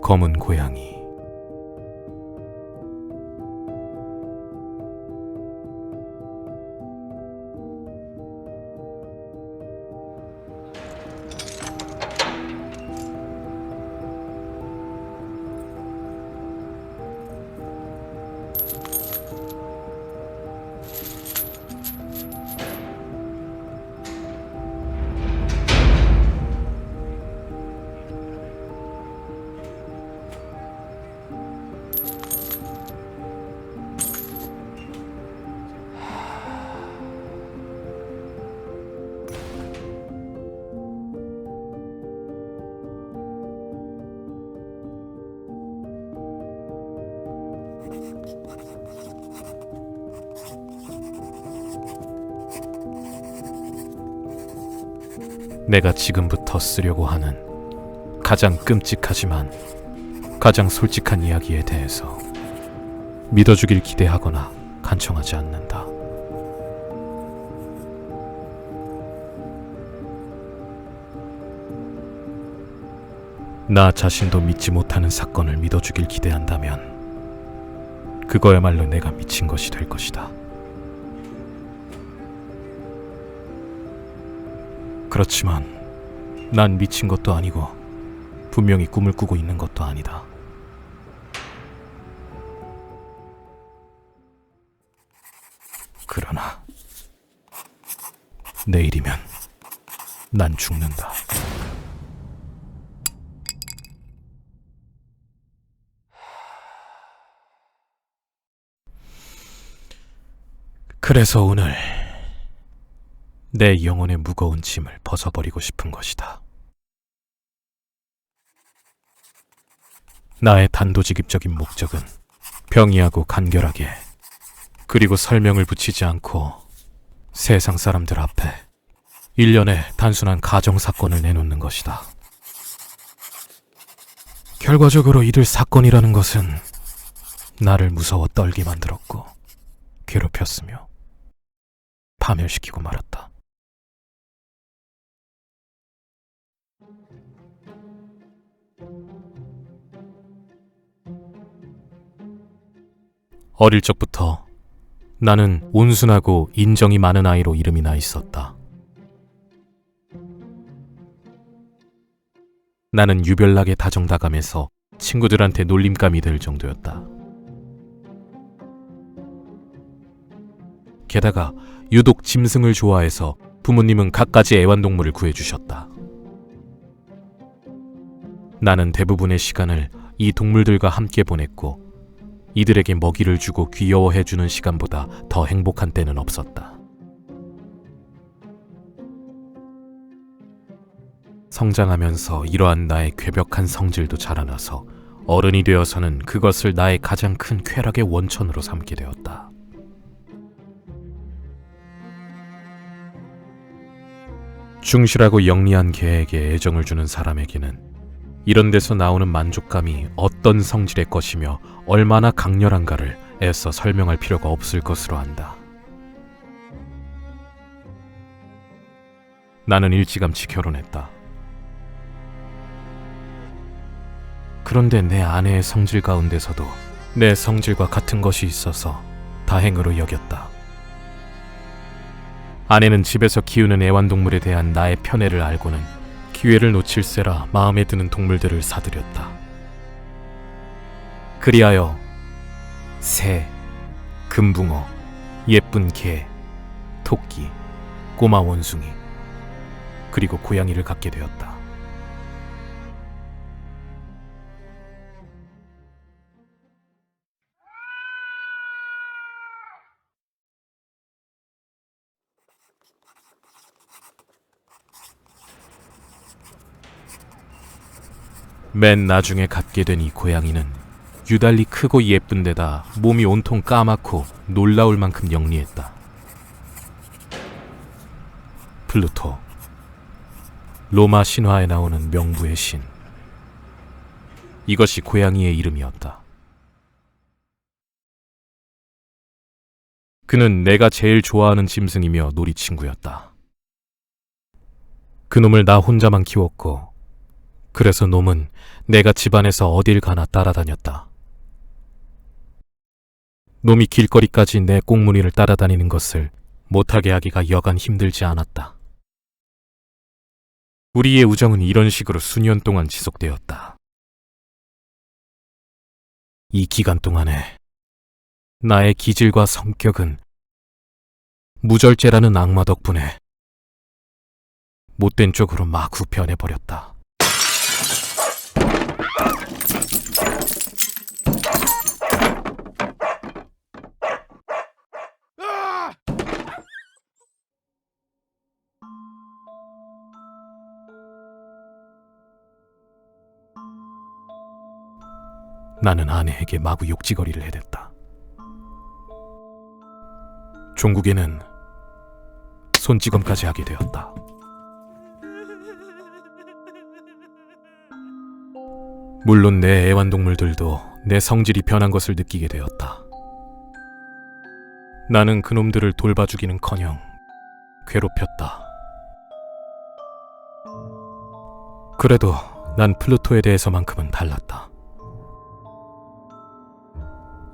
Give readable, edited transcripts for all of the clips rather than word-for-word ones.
검은 고양이. 내가 지금부터 쓰려고 하는 가장 끔찍하지만 가장 솔직한 이야기에 대해서 믿어주길 기대하거나 간청하지 않는다. 나 자신도 믿지 못하는 사건을 믿어주길 기대한다면 그거야말로 내가 미친 것이 될 것이다. 그렇지만 난 미친 것도 아니고 분명히 꿈을 꾸고 있는 것도 아니다. 그러나 내일이면 난 죽는다. 그래서 오늘 내 영혼의 무거운 짐을 벗어버리고 싶은 것이다. 나의 단도직입적인 목적은 병이하고 간결하게, 그리고 설명을 붙이지 않고 세상 사람들 앞에 일련의 단순한 가정사건을 내놓는 것이다. 결과적으로 이들 사건이라는 것은 나를 무서워 떨게 만들었고 괴롭혔으며 파멸시키고 말았다. 어릴 적부터 나는 온순하고 인정이 많은 아이로 이름이 나 있었다. 나는 유별나게 다정다감해서 친구들한테 놀림감이 될 정도였다. 게다가 유독 짐승을 좋아해서 부모님은 갖가지 애완동물을 구해주셨다. 나는 대부분의 시간을 이 동물들과 함께 보냈고 이들에게 먹이를 주고 귀여워해주는 시간보다 더 행복한 때는 없었다. 성장하면서 이러한 나의 괴벽한 성질도 자라나서 어른이 되어서는 그것을 나의 가장 큰 쾌락의 원천으로 삼게 되었다. 충실하고 영리한 개에게 애정을 주는 사람에게는 이런 데서 나오는 만족감이 어떤 성질의 것이며 얼마나 강렬한가를 애써 설명할 필요가 없을 것으로 안다. 나는 일찌감치 결혼했다. 그런데 내 아내의 성질 가운데서도 내 성질과 같은 것이 있어서 다행으로 여겼다. 아내는 집에서 키우는 애완동물에 대한 나의 편애를 알고는 기회를 놓칠세라 마음에 드는 동물들을 사들였다. 그리하여 새, 금붕어, 예쁜 개, 토끼, 꼬마 원숭이, 그리고 고양이를 갖게 되었다. 맨 나중에 갖게 된 이 고양이는 유달리 크고 예쁜 데다 몸이 온통 까맣고 놀라울 만큼 영리했다. 플루토, 로마 신화에 나오는 명부의 신. 이것이 고양이의 이름이었다. 그는 내가 제일 좋아하는 짐승이며 놀이친구였다. 그놈을 나 혼자만 키웠고 그래서 놈은 내가 집안에서 어딜 가나 따라다녔다. 놈이 길거리까지 내 꽁무니를 따라다니는 것을 못하게 하기가 여간 힘들지 않았다. 우리의 우정은 이런 식으로 수년 동안 지속되었다. 이 기간 동안에 나의 기질과 성격은 무절제라는 악마 덕분에 못된 쪽으로 마구 변해버렸다. 나는 아내에게 마구 욕지거리를 해댔다. 종국에는 손찌검까지 하게 되었다. 물론 내 애완동물들도 내 성질이 변한 것을 느끼게 되었다. 나는 그놈들을 돌봐주기는커녕 괴롭혔다. 그래도 난 플루토에 대해서만큼은 달랐다.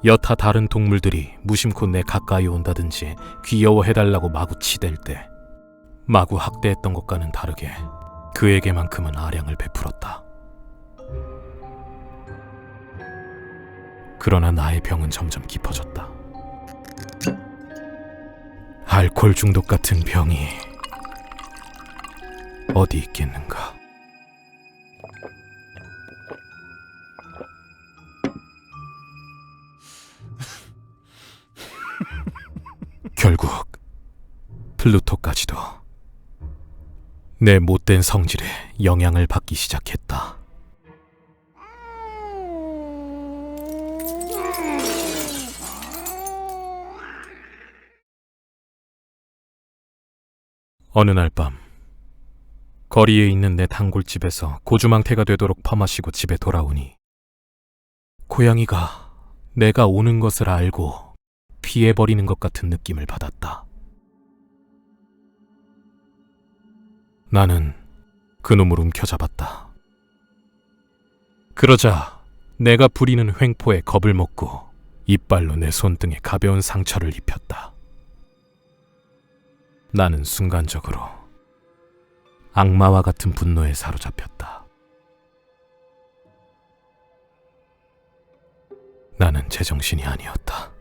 여타 다른 동물들이 무심코 내 가까이 온다든지 귀여워해달라고 마구 치댈 때 마구 학대했던 것과는 다르게 그에게만큼은 아량을 베풀었다. 그러나 나의 병은 점점 깊어졌다. 알코올 중독 같은 병이 어디 있겠는가. 결국 플루토까지도 내 못된 성질에 영향을 받기 시작했다. 어느 날 밤 거리에 있는 내 단골집에서 고주망태가 되도록 퍼마시고 집에 돌아오니 고양이가 내가 오는 것을 알고 피해버리는 것 같은 느낌을 받았다. 나는 그놈을 움켜잡았다. 그러자 내가 부리는 횡포에 겁을 먹고 이빨로 내 손등에 가벼운 상처를 입혔다. 나는 순간적으로 악마와 같은 분노에 사로잡혔다. 나는 제정신이 아니었다.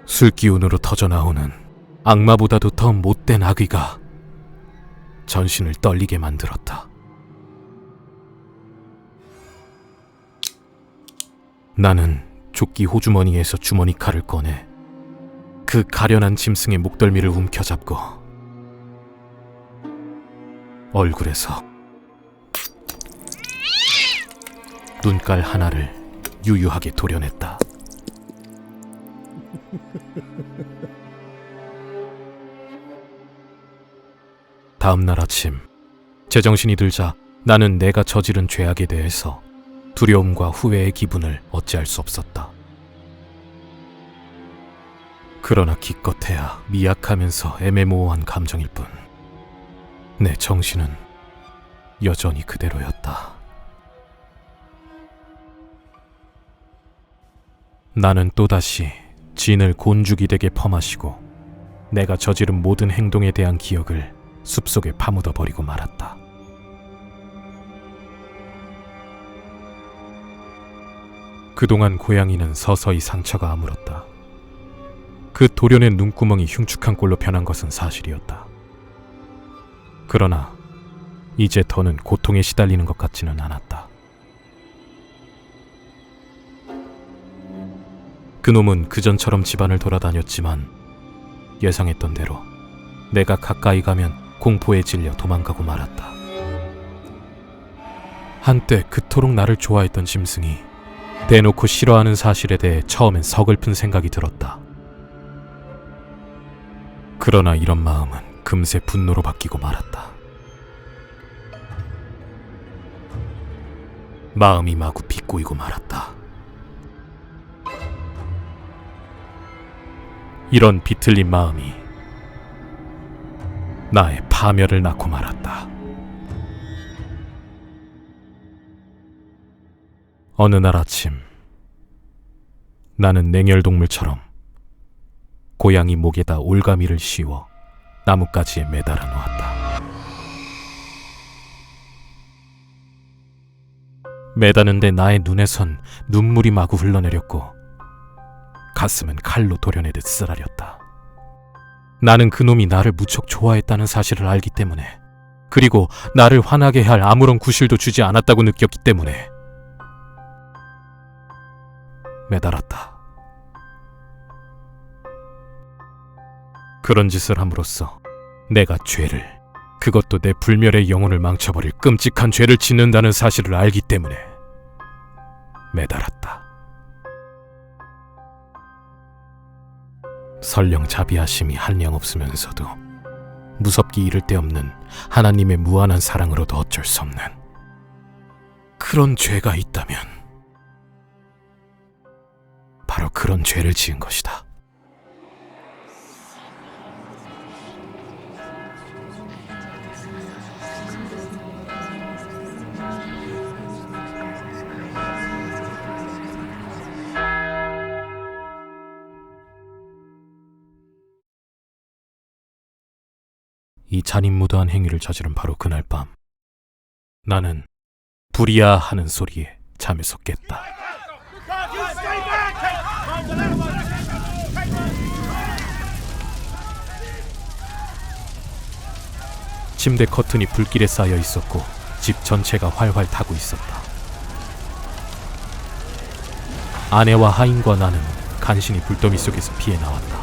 술기운으로 터져나오는 악마보다도 더 못된 악귀가 전신을 떨리게 만들었다. 나는 조끼 호주머니에서 주머니 칼을 꺼내 그 가련한 짐승의 목덜미를 움켜잡고 얼굴에서 눈깔 하나를 유유하게 도려냈다. 다음 날 아침 제정신이 들자 나는 내가 저지른 죄악에 대해서 두려움과 후회의 기분을 어찌할 수 없었다. 그러나 기껏해야 미약하면서 애매모호한 감정일 뿐 내 정신은 여전히 그대로였다. 나는 또다시 진을 곤죽이 되게 퍼마시고 내가 저지른 모든 행동에 대한 기억을 숲속에 파묻어버리고 말았다. 그동안 고양이는 서서히 상처가 아물었다. 그 도련의 눈구멍이 흉측한 꼴로 변한 것은 사실이었다. 그러나 이제 더는 고통에 시달리는 것 같지는 않았다. 그놈은 그전처럼 집안을 돌아다녔지만 예상했던 대로 내가 가까이 가면 공포에 질려 도망가고 말았다. 한때 그토록 나를 좋아했던 짐승이 대놓고 싫어하는 사실에 대해 처음엔 서글픈 생각이 들었다. 그러나 이런 마음은 금세 분노로 바뀌고 말았다. 마음이 마구 비꼬이고 말았다. 이런 비틀린 마음이 나의 파멸을 낳고 말았다. 어느 날 아침, 나는 냉혈동물처럼 고양이 목에다 올가미를 씌워 나뭇가지에 매달아 놓았다. 매다는데 나의 눈에선 눈물이 마구 흘러내렸고 가슴은 칼로 도려내듯 쓰라렸다. 나는 그놈이 나를 무척 좋아했다는 사실을 알기 때문에, 그리고 나를 화나게 할 아무런 구실도 주지 않았다고 느꼈기 때문에 매달았다. 그런 짓을 함으로써 내가 죄를, 그것도 내 불멸의 영혼을 망쳐버릴 끔찍한 죄를 짓는다는 사실을 알기 때문에 매달았다. 설령 자비하심이 한량없으면서도 무섭기 이를 데 없는 하나님의 무한한 사랑으로도 어쩔 수 없는 그런 죄가 있다면 바로 그런 죄를 지은 것이다. 이 잔인무도한 행위를 저지른 바로 그날 밤, 나는 불이야 하는 소리에 잠에서 깼다. 침대 커튼이 불길에 쌓여 있었고 집 전체가 활활 타고 있었다. 아내와 하인과 나는 간신히 불더미 속에서 피해 나왔다.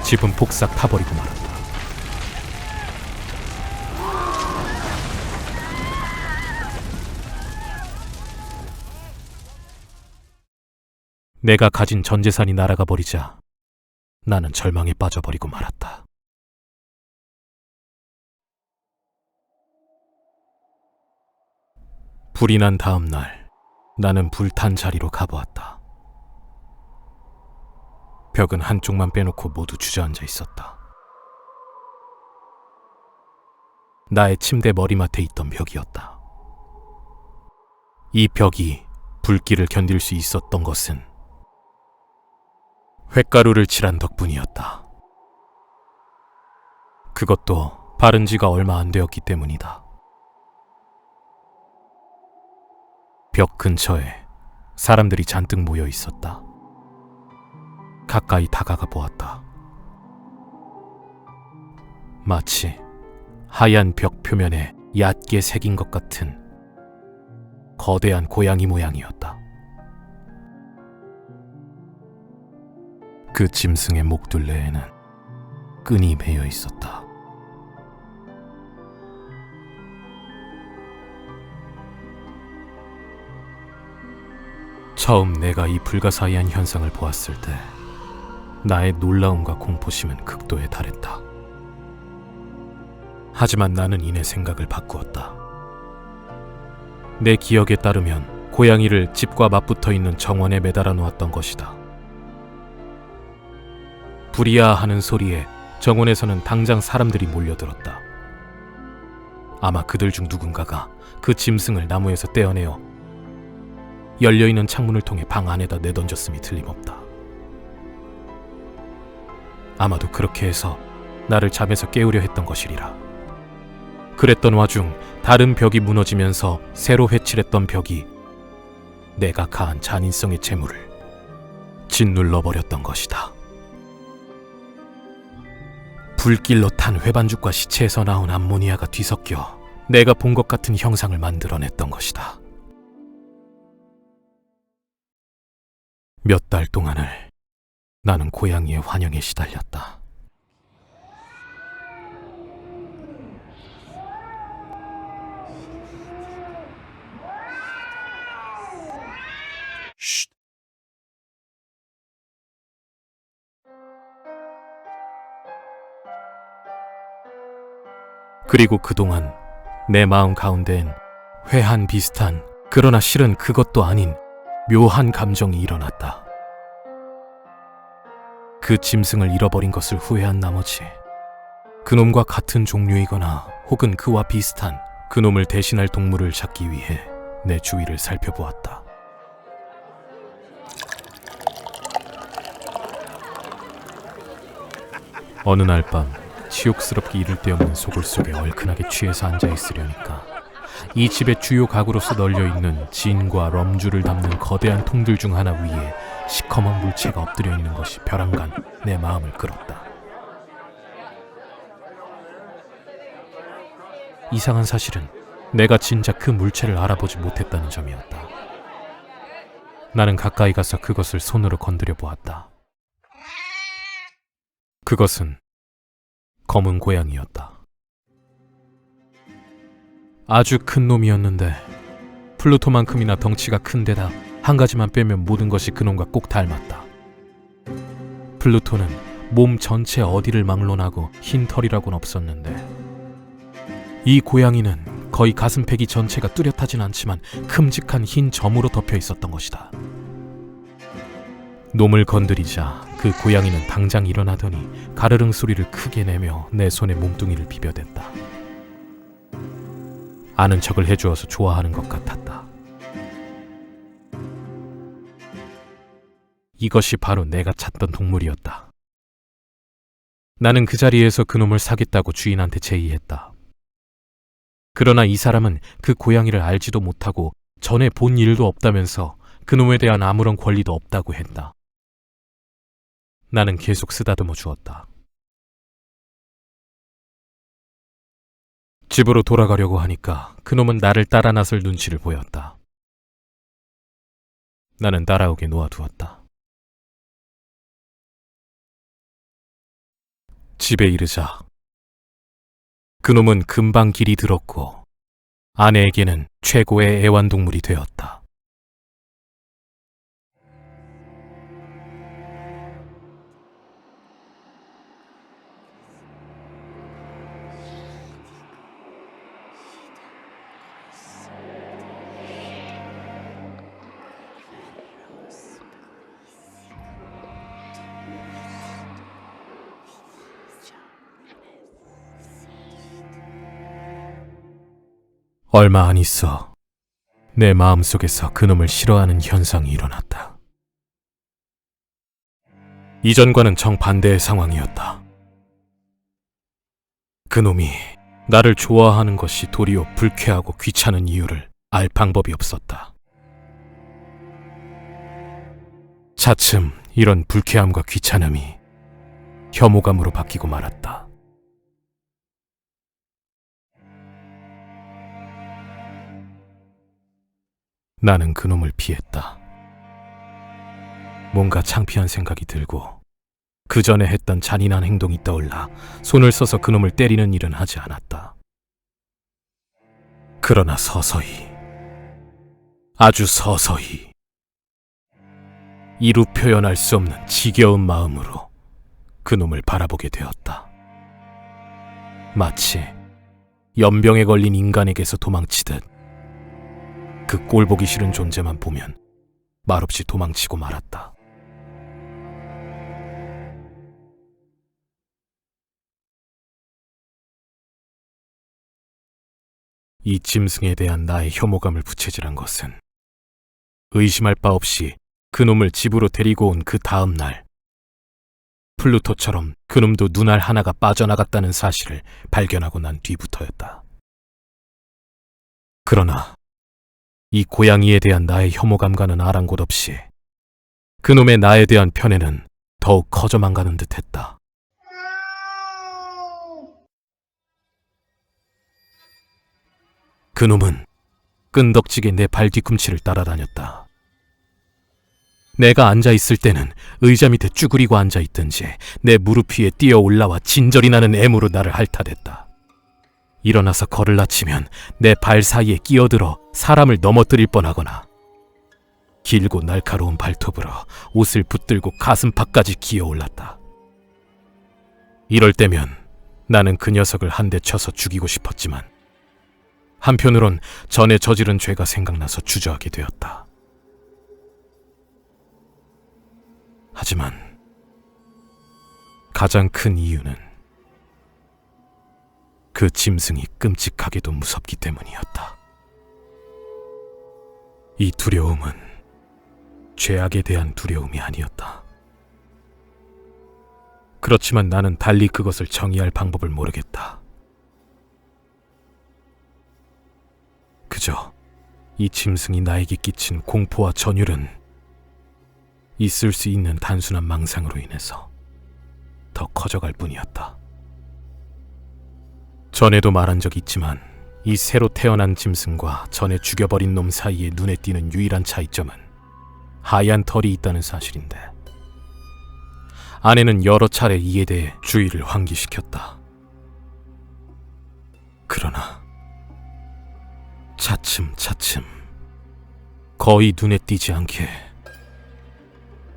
집은 폭삭 타버리고 말았다. 내가 가진 전 재산이 날아가 버리자 나는 절망에 빠져버리고 말았다. 불이 난 다음 날, 나는 불탄 자리로 가보았다. 벽은 한쪽만 빼놓고 모두 주저앉아 있었다. 나의 침대 머리맡에 있던 벽이었다. 이 벽이 불길을 견딜 수 있었던 것은 횟가루를 칠한 덕분이었다. 그것도 바른 지가 얼마 안 되었기 때문이다. 벽 근처에 사람들이 잔뜩 모여 있었다. 가까이 다가가 보았다. 마치 하얀 벽 표면에 얕게 새긴 것 같은 거대한 고양이 모양이었다. 그 짐승의 목둘레에는 끈이 매여 있었다. 처음 내가 이 불가사의한 현상을 보았을 때 나의 놀라움과 공포심은 극도에 달했다. 하지만 나는 이내 생각을 바꾸었다. 내 기억에 따르면 고양이를 집과 맞붙어 있는 정원에 매달아 놓았던 것이다. 불이야 하는 소리에 정원에서는 당장 사람들이 몰려들었다. 아마 그들 중 누군가가 그 짐승을 나무에서 떼어내어 열려있는 창문을 통해 방 안에다 내던졌음이 틀림없다. 아마도 그렇게 해서 나를 잠에서 깨우려 했던 것이리라. 그랬던 와중 다른 벽이 무너지면서 새로 회칠했던 벽이 내가 가한 잔인성의 재물을 짓눌러버렸던 것이다. 불길로 탄 회반죽과 시체에서 나온 암모니아가 뒤섞여 내가 본 것 같은 형상을 만들어냈던 것이다. 몇 달 동안을 나는 고양이의 환영에 시달렸다. 쉿. 그리고 그동안 내 마음 가운데엔 회한 비슷한, 그러나 실은 그것도 아닌 묘한 감정이 일어났다. 그 짐승을 잃어버린 것을 후회한 나머지 그놈과 같은 종류이거나 혹은 그와 비슷한 그놈을 대신할 동물을 찾기 위해 내 주위를 살펴보았다. 어느 날 밤 치욕스럽게 이를 데 없는 소굴 속에 얼큰하게 취해서 앉아있으려니까 이 집의 주요 가구로서 널려있는 진과 럼주를 담는 거대한 통들 중 하나 위에 시커먼 물체가 엎드려 있는 것이 벼랑간 내 마음을 끌었다. 이상한 사실은 내가 진작 그 물체를 알아보지 못했다는 점이었다. 나는 가까이 가서 그것을 손으로 건드려 보았다. 그것은 검은 고양이였다. 아주 큰 놈이었는데 플루토만큼이나 덩치가 큰 데다 한 가지만 빼면 모든 것이 그놈과 꼭 닮았다. 플루토는 몸 전체 어디를 막론하고 흰 털이라고는 없었는데 이 고양이는 거의 가슴팩이 전체가 뚜렷하진 않지만 큼직한 흰 점으로 덮여 있었던 것이다. 놈을 건드리자 그 고양이는 당장 일어나더니 가르릉 소리를 크게 내며 내 손에 몸뚱이를 비벼댔다. 아는 척을 해주어서 좋아하는 것 같았다. 이것이 바로 내가 찾던 동물이었다. 나는 그 자리에서 그놈을 사겠다고 주인한테 제의했다. 그러나 이 사람은 그 고양이를 알지도 못하고 전에 본 일도 없다면서 그놈에 대한 아무런 권리도 없다고 했다. 나는 계속 쓰다듬어 주었다. 집으로 돌아가려고 하니까 그놈은 나를 따라 나설 눈치를 보였다. 나는 따라오게 놓아두었다. 집에 이르자 그놈은 금방 길이 들었고 아내에게는 최고의 애완동물이 되었다. 얼마 안 있어 내 마음속에서 그놈을 싫어하는 현상이 일어났다. 이전과는 정반대의 상황이었다. 그놈이 나를 좋아하는 것이 도리어 불쾌하고 귀찮은 이유를 알 방법이 없었다. 차츰 이런 불쾌함과 귀찮음이 혐오감으로 바뀌고 말았다. 나는 그놈을 피했다. 뭔가 창피한 생각이 들고 그 전에 했던 잔인한 행동이 떠올라 손을 써서 그놈을 때리는 일은 하지 않았다. 그러나 서서히, 아주 서서히 이루 표현할 수 없는 지겨운 마음으로 그놈을 바라보게 되었다. 마치 연병에 걸린 인간에게서 도망치듯 그 꼴보기 싫은 존재만 보면 말없이 도망치고 말았다. 이 짐승에 대한 나의 혐오감을 부채질한 것은 의심할 바 없이 그놈을 집으로 데리고 온 그 다음 날 플루토처럼 그놈도 눈알 하나가 빠져나갔다는 사실을 발견하고 난 뒤부터였다. 그러나 이 고양이에 대한 나의 혐오감과는 아랑곳 없이 그놈의 나에 대한 편애는 더욱 커져만 가는 듯했다. 그놈은 끈덕지게 내 발 뒤꿈치를 따라다녔다. 내가 앉아있을 때는 의자 밑에 쭈그리고 앉아있든지 내 무릎 위에 뛰어 올라와 진저리 나는 애무로 나를 핥아댔다. 일어나서 걸을 낮추면 내 발 사이에 끼어들어 사람을 넘어뜨릴 뻔하거나 길고 날카로운 발톱으로 옷을 붙들고 가슴팍까지 기어올랐다. 이럴 때면 나는 그 녀석을 한 대 쳐서 죽이고 싶었지만 한편으론 전에 저지른 죄가 생각나서 주저하게 되었다. 하지만 가장 큰 이유는 그 짐승이 끔찍하게도 무섭기 때문이었다. 이 두려움은 죄악에 대한 두려움이 아니었다. 그렇지만 나는 달리 그것을 정의할 방법을 모르겠다. 그저 이 짐승이 나에게 끼친 공포와 전율은 있을 수 있는 단순한 망상으로 인해서 더 커져갈 뿐이었다. 전에도 말한 적이 있지만 이 새로 태어난 짐승과 전에 죽여버린 놈 사이에 눈에 띄는 유일한 차이점은 하얀 털이 있다는 사실인데, 아내는 여러 차례 이에 대해 주의를 환기시켰다. 그러나 차츰차츰 거의 눈에 띄지 않게,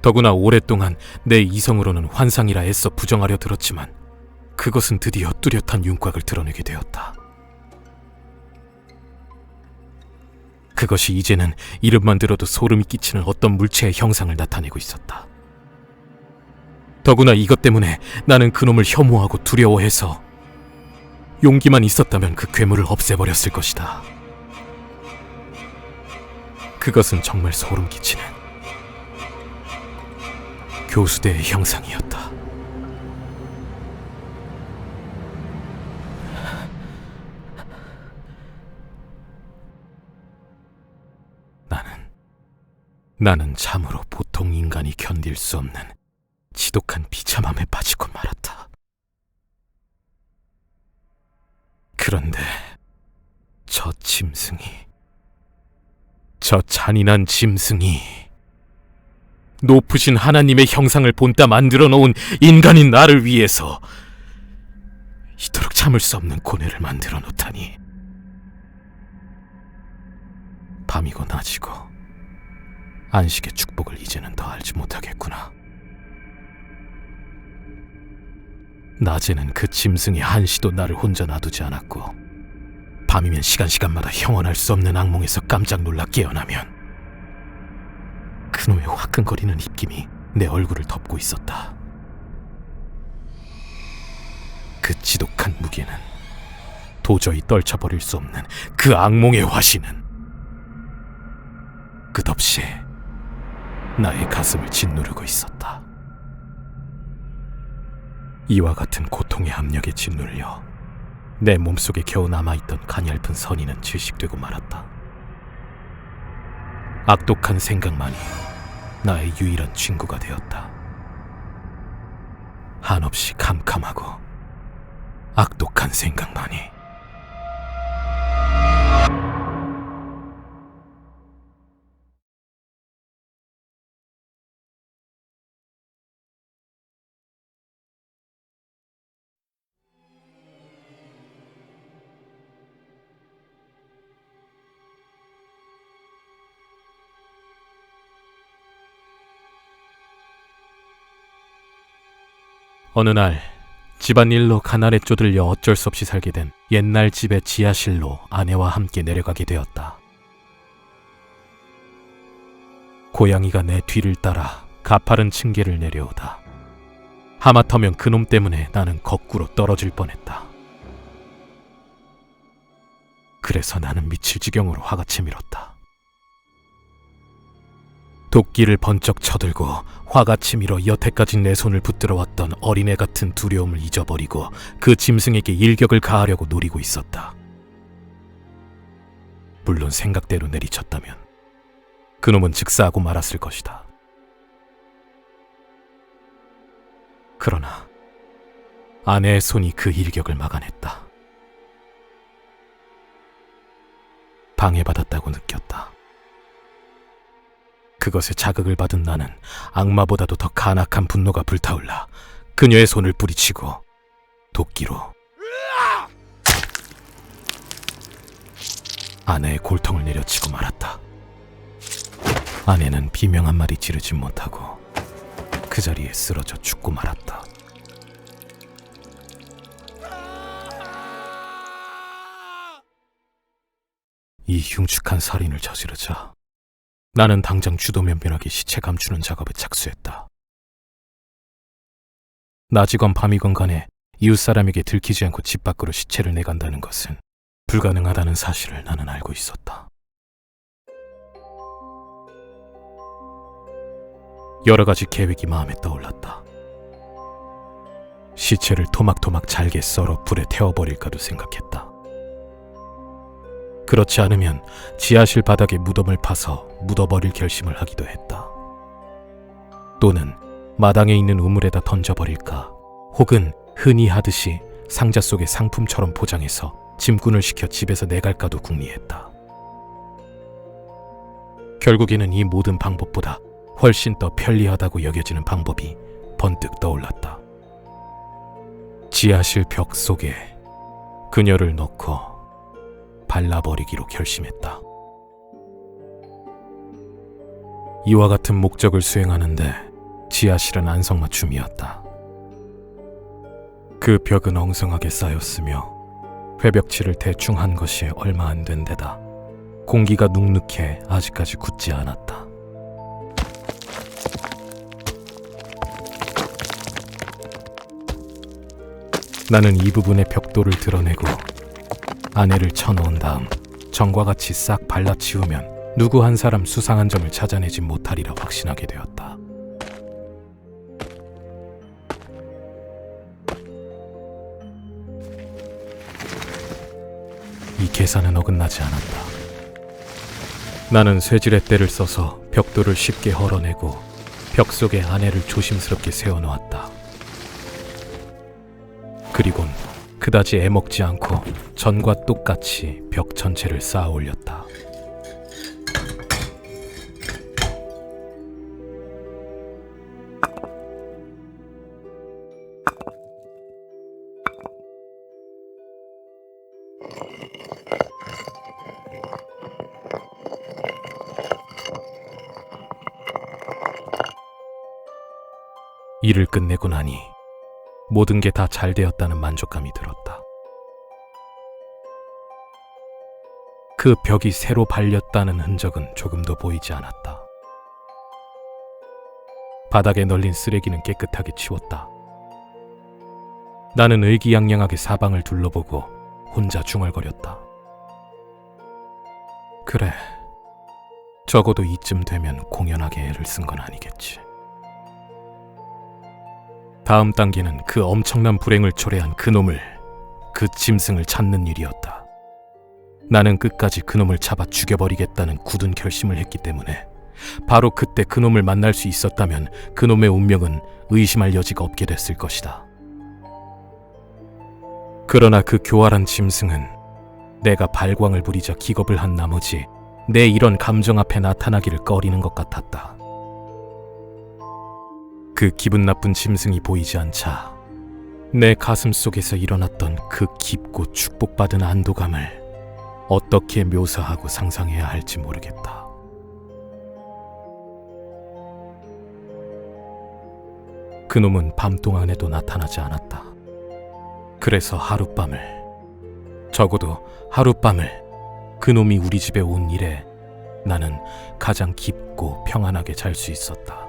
더구나 오랫동안 내 이성으로는 환상이라 애써 부정하려 들었지만 그것은 드디어 뚜렷한 윤곽을 드러내게 되었다. 그것이 이제는 이름만 들어도 소름이 끼치는 어떤 물체의 형상을 나타내고 있었다. 더구나 이것 때문에 나는 그놈을 혐오하고 두려워해서 용기만 있었다면 그 괴물을 없애버렸을 것이다. 그것은 정말 소름 끼치는 교수대의 형상이었다. 나는 참으로 보통 인간이 견딜 수 없는 지독한 비참함에 빠지고 말았다. 그런데 저 짐승이, 저 잔인한 짐승이 높으신 하나님의 형상을 본따 만들어 놓은 인간인 나를 위해서 이토록 참을 수 없는 고뇌를 만들어 놓다니. 밤이고 낮이고 안식의 축복을 이제는 더 알지 못하겠구나. 낮에는 그 짐승이 한시도 나를 혼자 놔두지 않았고, 밤이면 시간마다 형언할 수 없는 악몽에서 깜짝 놀라 깨어나면 그놈의 화끈거리는 입김이 내 얼굴을 덮고 있었다. 그 지독한 무게는, 도저히 떨쳐버릴 수 없는 그 악몽의 화신은 끝없이 나의 가슴을 짓누르고 있었다. 이와 같은 고통의 압력에 짓눌려 내 몸속에 겨우 남아있던 가냘픈 선의는 질식되고 말았다. 악독한 생각만이 나의 유일한 친구가 되었다. 한없이 캄캄하고 악독한 생각만이. 어느 날 집안일로 가난에 쪼들려 어쩔 수 없이 살게 된 옛날 집의 지하실로 아내와 함께 내려가게 되었다. 고양이가 내 뒤를 따라 가파른 층계를 내려오다 하마터면 그놈 때문에 나는 거꾸로 떨어질 뻔했다. 그래서 나는 미칠 지경으로 화가 치밀었다. 도끼를 번쩍 쳐들고 화가 치밀어 여태까지 내 손을 붙들어왔던 어린애 같은 두려움을 잊어버리고 그 짐승에게 일격을 가하려고 노리고 있었다. 물론 생각대로 내리쳤다면 그놈은 즉사하고 말았을 것이다. 그러나 아내의 손이 그 일격을 막아냈다. 방해받았다고 느꼈다. 그것에 자극을 받은 나는 악마보다도 더 간악한 분노가 불타올라 그녀의 손을 뿌리치고 도끼로 아내의 골통을 내려치고 말았다. 아내는 비명 한 마디 지르지 못하고 그 자리에 쓰러져 죽고 말았다. 이 흉측한 살인을 저지르자 나는 당장 주도면밀하게 시체 감추는 작업에 착수했다. 낮이건 밤이건 간에 이웃 사람에게 들키지 않고 집 밖으로 시체를 내간다는 것은 불가능하다는 사실을 나는 알고 있었다. 여러 가지 계획이 마음에 떠올랐다. 시체를 토막토막 잘게 썰어 불에 태워버릴까도 생각했다. 그렇지 않으면 지하실 바닥에 무덤을 파서 묻어버릴 결심을 하기도 했다. 또는 마당에 있는 우물에다 던져버릴까, 혹은 흔히 하듯이 상자 속에 상품처럼 포장해서 짐꾼을 시켜 집에서 내갈까도 궁리했다. 결국에는 이 모든 방법보다 훨씬 더 편리하다고 여겨지는 방법이 번뜩 떠올랐다. 지하실 벽 속에 그녀를 넣고 발라버리기로 결심했다. 이와 같은 목적을 수행하는데 지하실은 안성맞춤이었다. 그 벽은 엉성하게 쌓였으며 회벽칠을 대충 한 것이 얼마 안 된 데다 공기가 눅눅해 아직까지 굳지 않았다. 나는 이 부분의 벽돌을 드러내고 아내를 쳐넣은 다음 전과 같이 싹 발라치우면 누구 한 사람 수상한 점을 찾아내지 못하리라 확신하게 되었다. 이 계산은 어긋나지 않았다. 나는 쇠질의 때를 써서 벽돌을 쉽게 헐어내고 벽 속에 아내를 조심스럽게 세워놓았다. 그리곤 그다지 애먹지 않고 전과 똑같이 벽 전체를 쌓아 올렸다. 일을 끝내고 나니 모든 게 다 잘 되었다는 만족감이 들었다. 그 벽이 새로 발렸다는 흔적은 조금도 보이지 않았다. 바닥에 널린 쓰레기는 깨끗하게 치웠다. 나는 의기양양하게 사방을 둘러보고 혼자 중얼거렸다. 그래, 적어도 이쯤 되면 공연하게 애를 쓴 건 아니겠지. 다음 단계는 그 엄청난 불행을 초래한 그놈을, 그 짐승을 찾는 일이었다. 나는 끝까지 그놈을 잡아 죽여버리겠다는 굳은 결심을 했기 때문에 바로 그때 그놈을 만날 수 있었다면 그놈의 운명은 의심할 여지가 없게 됐을 것이다. 그러나 그 교활한 짐승은 내가 발광을 부리자 기겁을 한 나머지 내 이런 감정 앞에 나타나기를 꺼리는 것 같았다. 그 기분 나쁜 짐승이 보이지 않자 내 가슴 속에서 일어났던 그 깊고 축복받은 안도감을 어떻게 묘사하고 상상해야 할지 모르겠다. 그놈은 밤 동안에도 나타나지 않았다. 그래서 하룻밤을, 적어도 하룻밤을 그놈이 우리 집에 온 이래 나는 가장 깊고 평안하게 잘 수 있었다.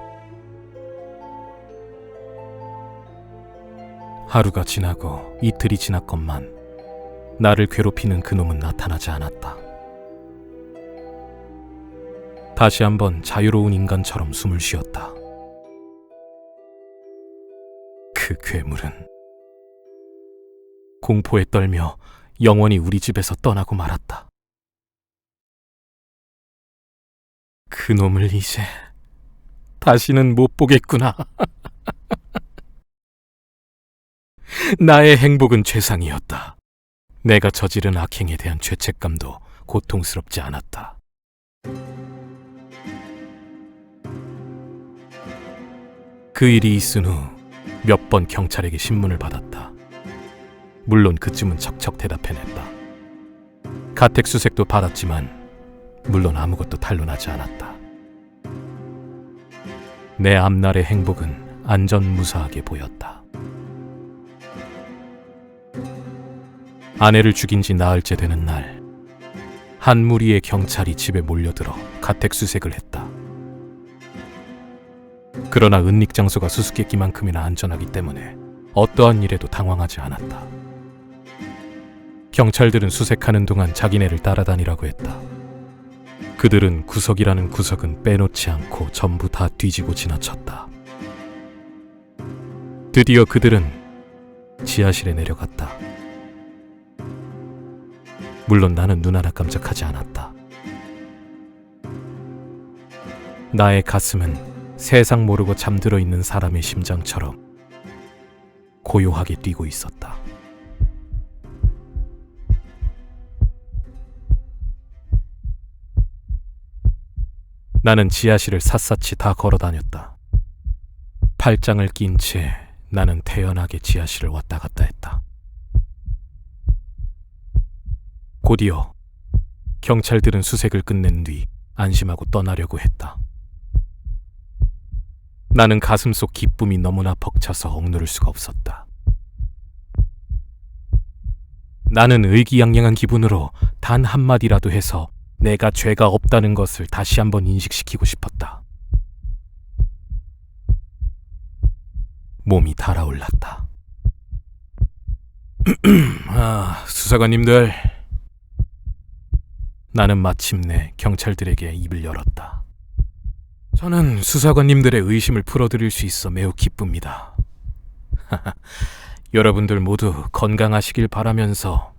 하루가 지나고 이틀이 지났건만 나를 괴롭히는 그놈은 나타나지 않았다. 다시 한번 자유로운 인간처럼 숨을 쉬었다. 그 괴물은 공포에 떨며 영원히 우리 집에서 떠나고 말았다. 그놈을 이제 다시는 못 보겠구나. 나의 행복은 최상이었다. 내가 저지른 악행에 대한 죄책감도 고통스럽지 않았다. 그 일이 있은 후 몇 번 경찰에게 신문을 받았다. 물론 그쯤은 척척 대답해냈다. 가택수색도 받았지만 물론 아무것도 탄로나지 않았다. 내 앞날의 행복은 안전무사하게 보였다. 아내를 죽인 지 나흘째 되는 날, 한 무리의 경찰이 집에 몰려들어 가택수색을 했다. 그러나 은닉 장소가 수수께끼만큼이나 안전하기 때문에 어떠한 일에도 당황하지 않았다. 경찰들은 수색하는 동안 자기네를 따라다니라고 했다. 그들은 구석이라는 구석은 빼놓지 않고 전부 다 뒤지고 지나쳤다. 드디어 그들은 지하실에 내려갔다. 물론 나는 눈 하나 깜짝하지 않았다. 나의 가슴은 세상 모르고 잠들어 있는 사람의 심장처럼 고요하게 뛰고 있었다. 나는 지하실을 샅샅이 다 걸어 다녔다. 팔짱을 낀 채 나는 태연하게 지하실을 왔다 갔다 했다. 곧이어 경찰들은 수색을 끝낸 뒤 안심하고 떠나려고 했다. 나는 가슴속 기쁨이 너무나 벅차서 억누를 수가 없었다. 나는 의기양양한 기분으로 단 한마디라도 해서 내가 죄가 없다는 것을 다시 한번 인식시키고 싶었다. 몸이 달아올랐다. 수사관님들. 나는 마침내 경찰들에게 입을 열었다. 저는 수사관님들의 의심을 풀어드릴 수 있어 매우 기쁩니다. 여러분들 모두 건강하시길 바라면서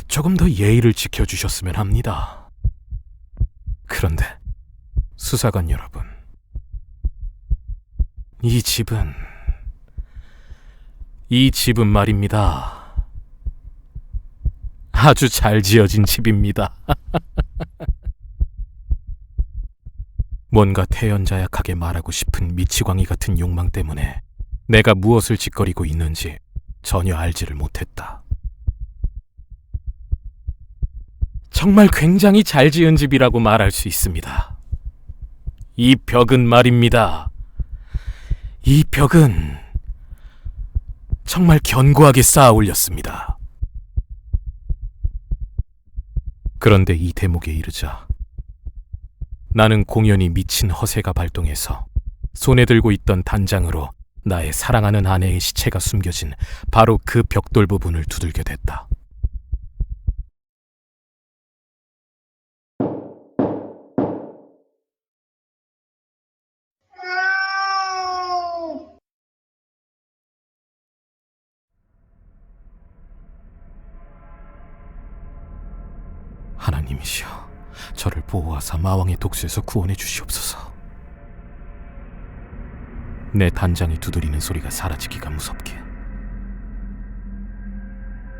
조금 더 예의를 지켜주셨으면 합니다. 그런데 수사관 여러분, 이 집은 말입니다. 아주 잘 지어진 집입니다. 뭔가 태연자약하게 말하고 싶은 미치광이 같은 욕망 때문에 내가 무엇을 짓거리고 있는지 전혀 알지를 못했다. 정말 굉장히 잘 지은 집이라고 말할 수 있습니다. 이 벽은 말입니다. 이 벽은 정말 견고하게 쌓아 올렸습니다. 그런데 이 대목에 이르자 나는 공연히 미친 허세가 발동해서 손에 들고 있던 단장으로 나의 사랑하는 아내의 시체가 숨겨진 바로 그 벽돌 부분을 두들겨 댔다. 하나님이시여, 저를 보호하사 마왕의 독수에서 구원해 주시옵소서. 내 단장이 두드리는 소리가 사라지기가 무섭게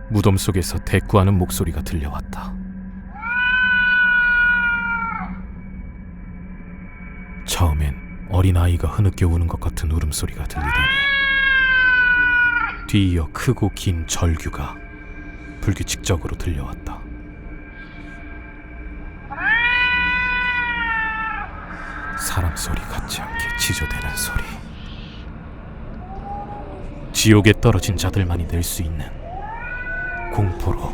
무덤 속에서 대꾸하는 목소리가 들려왔다. 처음엔 어린아이가 흐느껴 우는 것 같은 울음소리가 들리더니 뒤이어 크고 긴 절규가 불규칙적으로 들려왔다. 사람 소리 같지 않게 지저대는 소리. 지옥에 떨어진 자들만이 낼 수 있는 공포로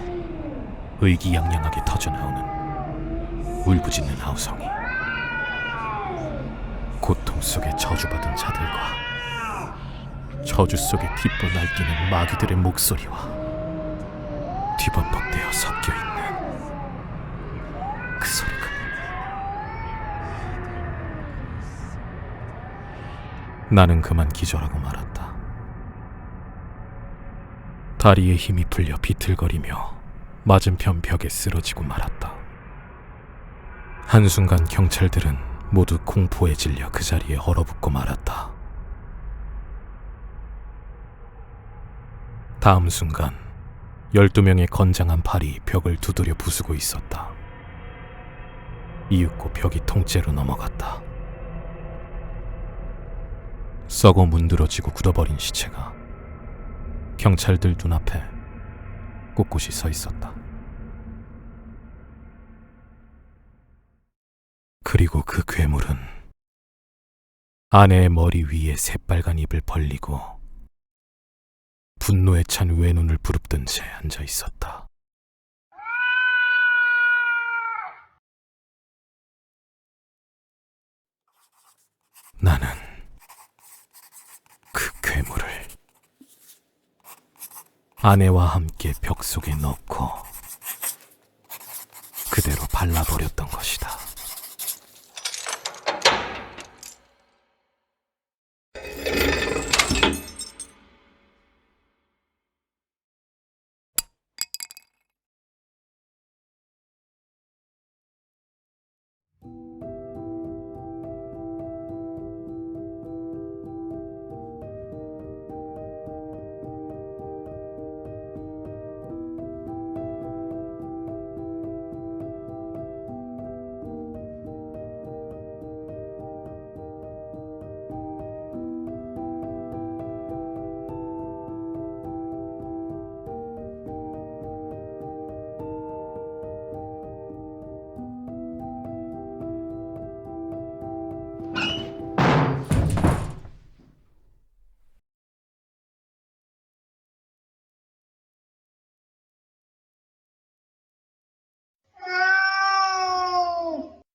의기양양하게 터져나오는 울부짖는 아우성이. 고통 속에 저주받은 자들과 저주 속에 기뻐 날뛰는 마귀들의 목소리와 뒤범벅되어 섞여있는 그 소리가 나는 그만 기절하고 말았다. 다리에 힘이 풀려 비틀거리며 맞은편 벽에 쓰러지고 말았다. 한순간 경찰들은 모두 공포에 질려 그 자리에 얼어붙고 말았다. 다음 순간 12명의 건장한 팔이 벽을 두드려 부수고 있었다. 이윽고 벽이 통째로 넘어갔다. 썩어 문드러지고 굳어버린 시체가 경찰들 눈앞에 꼿꼿이 서 있었다. 그리고 그 괴물은 아내의 머리 위에 새빨간 입을 벌리고 분노에 찬 외눈을 부릅뜬 채 앉아 있었다. 나는 그 괴물을 아내와 함께 벽 속에 넣고 그대로 발라버렸던 것이다.